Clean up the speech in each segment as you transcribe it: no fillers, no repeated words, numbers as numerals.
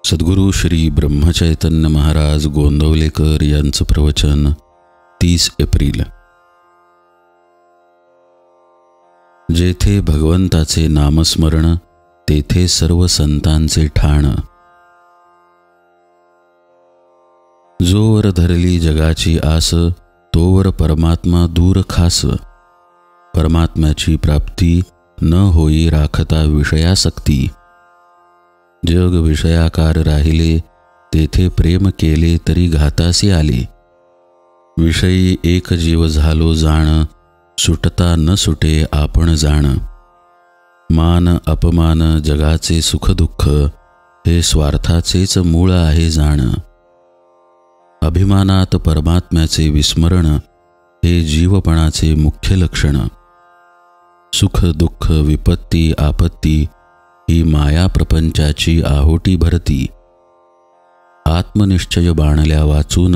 सद्गुरु श्री ब्रह्मचैतन्य महाराज गोंदवलेकर यांचं प्रवचन 30 एप्रिल। जेथे भगवंताचे नामस्मरण तेथे सर्व संतांचे ठाण। जोवर धरली जगाची आस तोवर परमात्मा दूर खास। परमात्म्याची प्राप्ती न होई राखता विषयासक्ती। जग विषयाकार राहिले तेथे प्रेम केले तरी घातासी आले। विषयी एक जीव झालो जाण सुटता न सुटे आपण जाण। मान अपमान जगाचे सुख दुःख हे स्वार्थाचेच मूळ आहे जाण। अभिमानात परमात्म्याचे विस्मरण हे जीवपणाचे मुख्य लक्षण। सुख दुःख विपत्ती आपत्ती ही माया प्रपंचाची आहोटी भरती। आत्मनिश्चय बाणल्या वाचून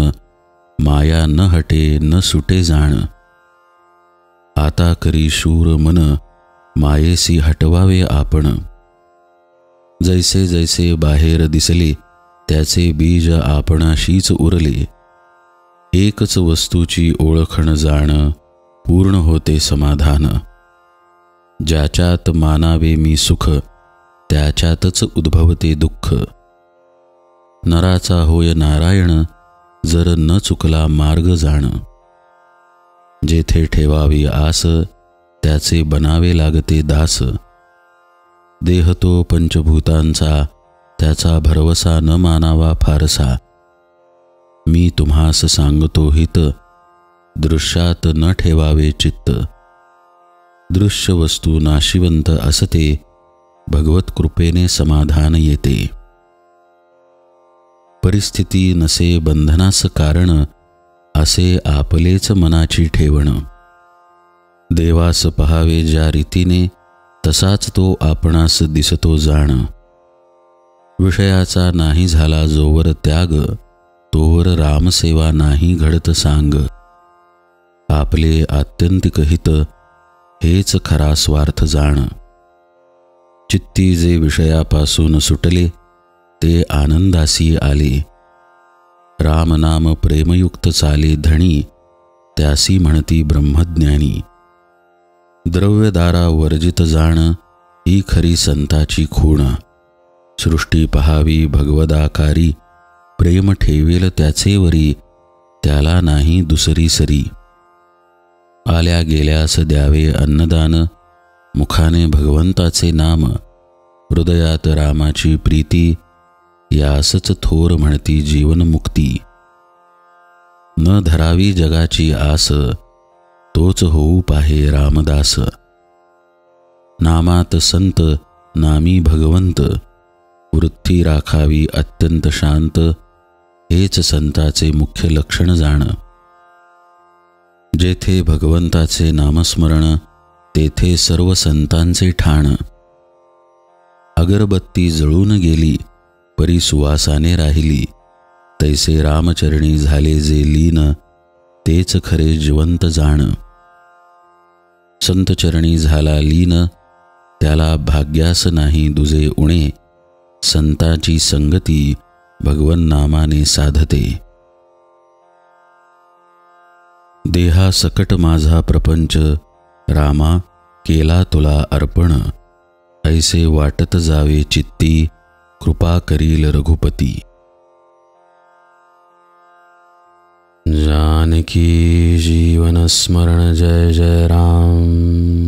माया न हटे न सुटे जाण। आता करी शूर मन मायेसी हटवावे आपण। जैसे जैसे बाहेर दिसले त्याचे बीज आपणाशीच उरले। एकच वस्तूची ओळखण जाण पूर्ण होते समाधान। ज्याच्यात मानावे मी सुख त्याच्यातच उद्भवते दुःख। नराचा होय नारायण जर न चुकला मार्ग जाण। जेथे ठेवावी आस त्याचे बनावे लागते दास। देह तो पंचभूतांचा त्याचा भरवसा न मानावा फारसा। मी तुम्हास सांगतो हित दृश्यात न ठेवावे चित्त। दृश्य वस्तू नाशिवंत असते भगवत कृपेने समाधान येते। परिस्थिती नसे बंधनास कारण असे आपलेच मनाची ठेवण। देवास पहावे ज्या रीतीने तसाच तो आपणास दिसतो जाण। विषयाचा नाही झाला जोवर त्याग तोवर रामसेवा नाही घडत सांग। आपले आत्यंतिक हित हेच खरा स्वार्थ जाण। चित्ती जे विषयापासून सुटले ते आनंदासी आले। रामनाम प्रेमयुक्त चाले धणी त्यासी म्हणती ब्रह्मज्ञानी। द्रव्यदारा वर्जित जाण ही खरी संताची खूण। सृष्टी पहावी भगवदाकारी प्रेम ठेवेल त्याचे वरी त्याला नाही दुसरी सरी। आल्या गेल्यास द्यावे अन्नदान मुखाने भगवंताचे नाम। हृदयात रामाची प्रीती यासच थोर म्हणती जीवनमुक्ती। न धरावी जगाची आस तोच होऊ पाहे रामदास। नामात संत नामी भगवंत वृत्ती राखावी अत्यंत शांत हेच संताचे मुख्य लक्षण जाण। जेथे भगवंताचे नामस्मरण तेथे सर्व संतांचे ठाण। अगरबत्ती जळून गेली परी सुवासाने राहिली तैसे रामचरणी झाले जे लीन तेच खरे जिवंत जाण। संतचरणी झाला लीन त्याला भाग्यास नाही दुजे उणे। संताची संगती भगवन नामाने साधते। देहासकट माझा प्रपंच रामा केला तुला अर्पण। ऐसे वाटत जावे चित्ती कृपा करील रघुपती। जानकी जीवन स्मरण जय जय राम।